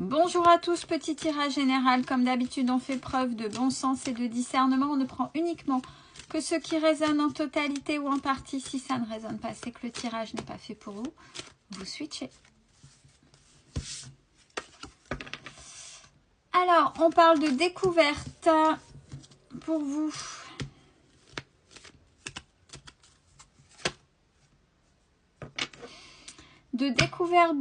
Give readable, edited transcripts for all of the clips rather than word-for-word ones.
Bonjour à tous, petit tirage général. Comme d'habitude, on fait preuve de bon sens et de discernement. On ne prend uniquement que ce qui résonne en totalité ou en partie. Si ça ne résonne pas, c'est que le tirage n'est pas fait pour vous. Vous switchez. Alors, on parle de découverte pour vous. De découverte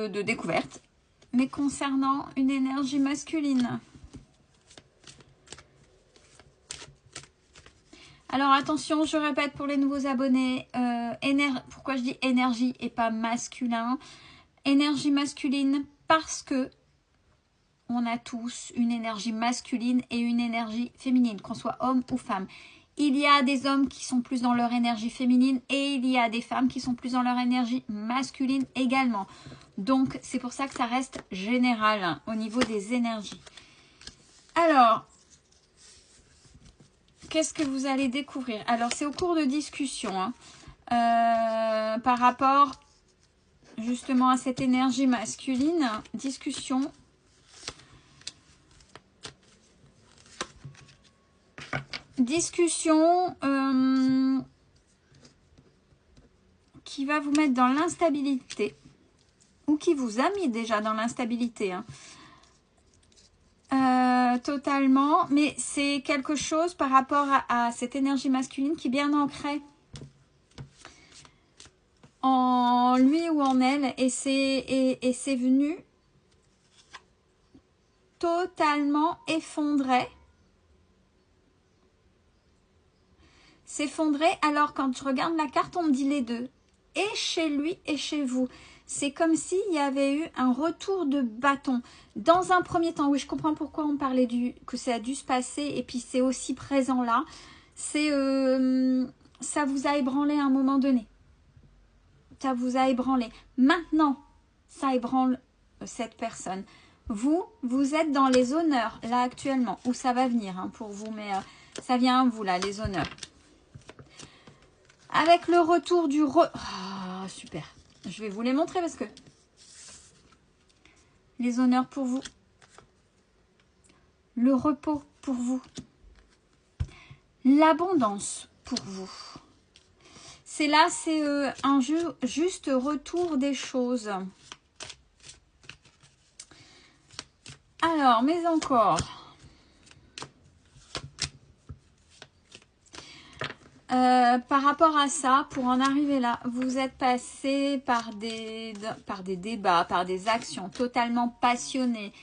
de découverte, mais concernant une énergie masculine. Alors attention, je répète pour les nouveaux abonnés, pourquoi je dis énergie et pas masculin? Énergie masculine parce que on a tous une énergie masculine et une énergie féminine, qu'on soit homme ou femme. Il y a des hommes qui sont plus dans leur énergie féminine et il y a des femmes qui sont plus dans leur énergie masculine également. Donc, c'est pour ça que ça reste général hein, au niveau des énergies. Alors, qu'est-ce que vous allez découvrir? Alors, c'est au cours de discussion hein, par rapport justement à cette énergie masculine. Discussion. Discussion qui va vous mettre dans l'instabilité ou qui vous a mis déjà dans l'instabilité hein. Totalement, mais c'est quelque chose par rapport à cette énergie masculine qui est bien ancrée en lui ou en elle et c'est venu totalement effondrer. S'effondrer, alors quand je regarde la carte, on me dit les deux. Et chez lui et chez vous. C'est comme s'il y avait eu un retour de bâton. Dans un premier temps, oui, je comprends pourquoi on parlait que ça a dû se passer. Et puis c'est aussi présent là. C'est ça vous a ébranlé à un moment donné. Ça vous a ébranlé. Maintenant, ça ébranle cette personne. Vous êtes dans les honneurs là actuellement. Où ça va venir hein, pour vous. Mais ça vient à vous là, les honneurs. Avec le retour du... Ah, super. Je vais vous les montrer parce que... Les honneurs pour vous. Le repos pour vous. L'abondance pour vous. C'est là, c'est un juste retour des choses. Alors, mais encore... par rapport à ça, pour en arriver là, vous êtes passé par des débats, par des actions totalement passionnées.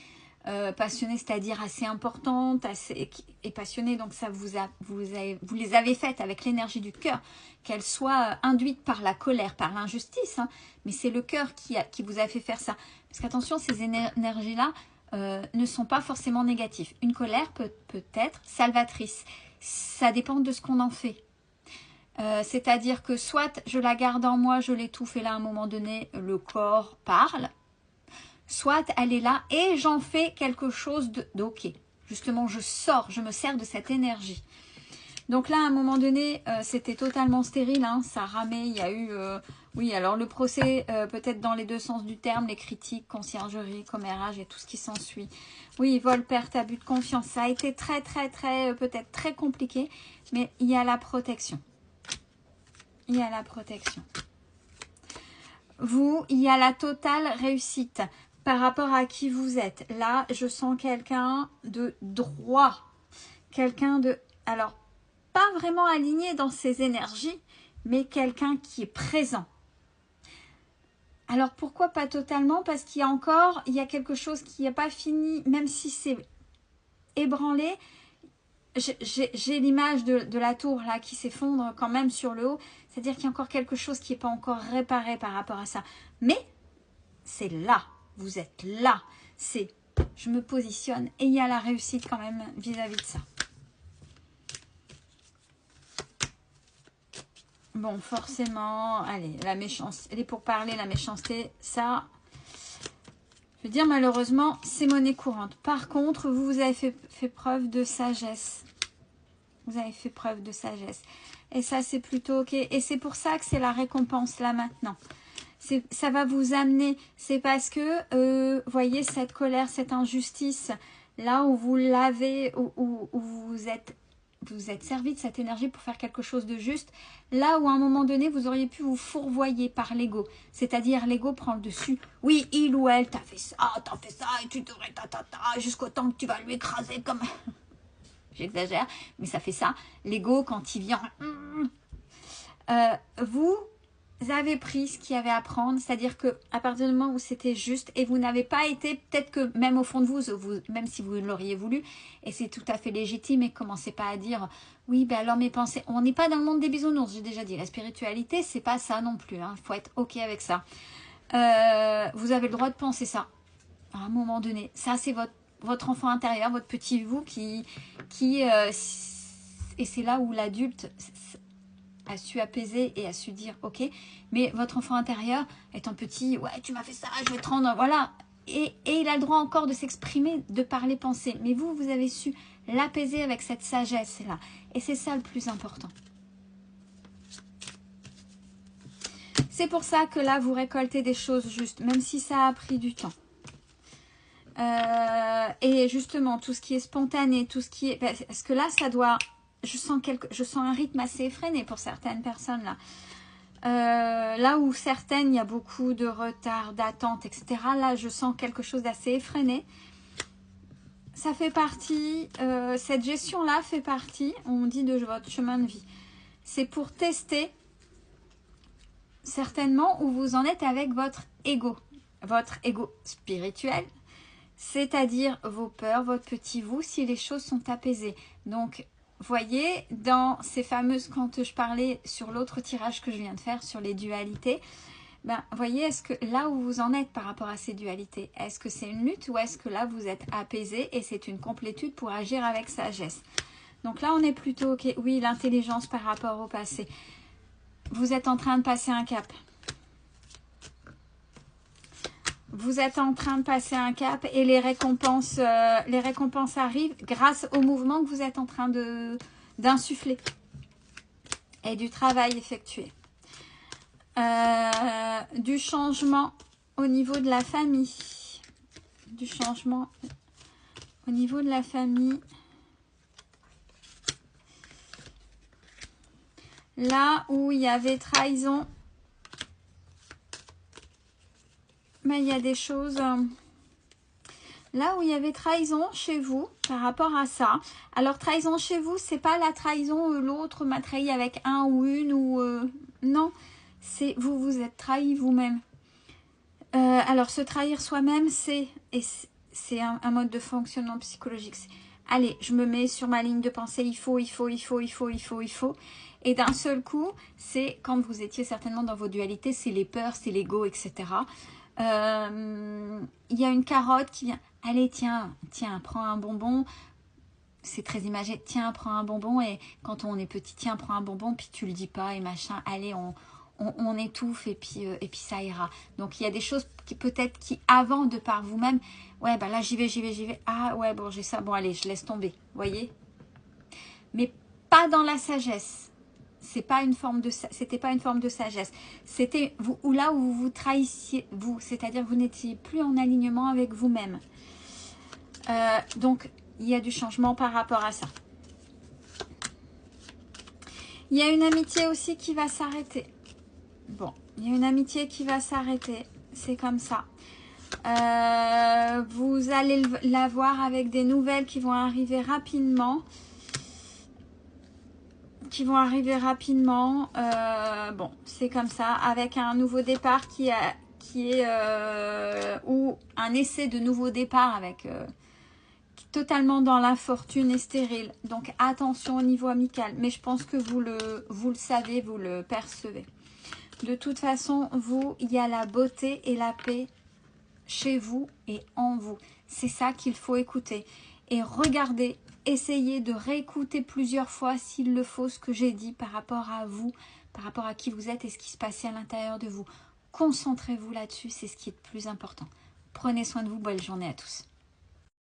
Passionnées, c'est-à-dire assez importantes, et passionnées, donc ça vous les avez faites avec l'énergie du cœur, qu'elles soient induites par la colère, par l'injustice, hein, mais c'est le cœur qui vous a fait faire ça. Parce qu'attention, ces énergies-là ne sont pas forcément négatives. Une colère peut être salvatrice. Ça dépend de ce qu'on en fait. C'est-à-dire que soit je la garde en moi, je l'étouffe et là à un moment donné le corps parle, soit elle est là et j'en fais quelque chose d'ok. Justement je me sers de cette énergie. Donc là à un moment donné c'était totalement stérile, hein, ça ramait, il y a eu, oui alors le procès peut-être dans les deux sens du terme, les critiques, conciergerie, commérage et tout ce qui s'ensuit. Oui, vol, perte, abus de confiance, ça a été très peut-être très compliqué, mais il y a la protection. Il y a la protection. Vous, il y a la totale réussite par rapport à qui vous êtes. Là, je sens quelqu'un de droit. Quelqu'un de... Alors, pas vraiment aligné dans ses énergies, mais quelqu'un qui est présent. Alors, pourquoi pas totalement? Parce qu'il y a encore... Il y a quelque chose qui n'est pas fini, même si c'est ébranlé. J'ai l'image de la tour là qui s'effondre quand même sur le haut. C'est-à-dire qu'il y a encore quelque chose qui n'est pas encore réparé par rapport à ça. Mais c'est là, vous êtes là. C'est je me positionne et il y a la réussite quand même vis-à-vis de ça. Bon, forcément, allez, la méchanceté, elle est pour parler, la méchanceté, ça... Je veux dire, malheureusement, c'est monnaie courante. Par contre, vous avez fait preuve de sagesse. Vous avez fait preuve de sagesse. Et ça, c'est plutôt ok. Et c'est pour ça que c'est la récompense là maintenant. Ça va vous amener, c'est parce que, voyez, cette colère, cette injustice, là où vous l'avez, où vous êtes servi de cette énergie pour faire quelque chose de juste, là où à un moment donné, vous auriez pu vous fourvoyer par l'ego. C'est-à-dire, l'ego prend le dessus. Oui, il ou elle, t'as fait ça, et tu devrais jusqu'au temps que tu vas lui écraser comme... J'exagère, mais ça fait ça. L'ego, quand il vient... vous avez pris ce qu'il y avait à prendre, c'est-à-dire que à partir du moment où c'était juste et vous n'avez pas été, peut-être que même au fond de vous, même si vous l'auriez voulu, et c'est tout à fait légitime, et commencez pas à dire oui, ben alors mes pensées, on n'est pas dans le monde des bisounours, j'ai déjà dit, la spiritualité, c'est pas ça non plus, il faut être ok avec ça. Vous avez le droit de penser ça, à un moment donné. Ça, c'est votre enfant intérieur, votre petit vous et c'est là où l'adulte a su apaiser et a su dire ok, mais votre enfant intérieur étant petit, ouais tu m'as fait ça, je vais te rendre, voilà, et il a le droit encore de s'exprimer de par les pensées, mais vous avez su l'apaiser avec cette sagesse là, et c'est ça le plus important. C'est pour ça que là vous récoltez des choses justes, même si ça a pris du temps. Et justement tout ce qui est spontané, tout ce qui est, parce que là ça doit, je sens un rythme assez effréné pour certaines personnes là. Là où certaines, il y a beaucoup de retard, d'attente, etc. Là, je sens quelque chose d'assez effréné. Ça fait partie, cette gestion-là fait partie, on dit, de votre chemin de vie. C'est pour tester certainement où vous en êtes avec votre ego spirituel, c'est-à-dire vos peurs, votre petit vous, si les choses sont apaisées. Donc, voyez, dans ces fameuses, quand je parlais sur l'autre tirage que je viens de faire sur les dualités, voyez, est-ce que là où vous en êtes par rapport à ces dualités, est-ce que c'est une lutte ou est-ce que là vous êtes apaisé et c'est une complétude pour agir avec sagesse? Donc là on est plutôt ok, oui, l'intelligence par rapport au passé. Vous êtes en train de passer un cap. Vous êtes en train de passer un cap et les récompenses arrivent grâce au mouvement que vous êtes en train d'insuffler et du travail effectué. Du changement au niveau de la famille. Du changement au niveau de la famille. Là où il y avait trahison, mais il y a des choses... là où il y avait trahison chez vous par rapport à ça. Alors trahison chez vous, c'est pas la trahison, l'autre m'a trahi avec un ou une ou... non, c'est vous êtes trahi vous-même. Alors se trahir soi-même, c'est un mode de fonctionnement psychologique. Allez, je me mets sur ma ligne de pensée, il faut. Et d'un seul coup, c'est quand vous étiez certainement dans vos dualités, c'est les peurs, c'est l'ego, etc. Il y a une carotte qui vient, allez tiens, prends un bonbon, c'est très imagé, tiens, prends un bonbon, et quand on est petit, tiens, prends un bonbon, puis tu le dis pas, et machin, allez, on étouffe, et puis ça ira. Donc il y a des choses qui peut-être avant de par vous-même, ouais, là j'y vais, ah ouais, bon j'ai ça, bon allez, je laisse tomber, voyez. Mais pas dans la sagesse. C'était pas une forme de sagesse. C'était là où vous trahissiez vous, c'est-à-dire que vous n'étiez plus en alignement avec vous-même. Donc, il y a du changement par rapport à ça. Il y a une amitié aussi qui va s'arrêter. Bon, il y a une amitié qui va s'arrêter. C'est comme ça. Vous allez la voir avec des nouvelles qui vont arriver rapidement. Bon, c'est comme ça, avec un nouveau départ ou un essai de nouveau départ avec totalement dans l'infortune et stérile. Donc attention au niveau amical, mais je pense que vous le savez, vous le percevez. De toute façon, il y a la beauté et la paix chez vous et en vous. C'est ça qu'il faut écouter. Et regardez, essayez de réécouter plusieurs fois s'il le faut ce que j'ai dit par rapport à vous, par rapport à qui vous êtes et ce qui se passait à l'intérieur de vous. Concentrez-vous là-dessus, c'est ce qui est le plus important. Prenez soin de vous, bonne journée à tous.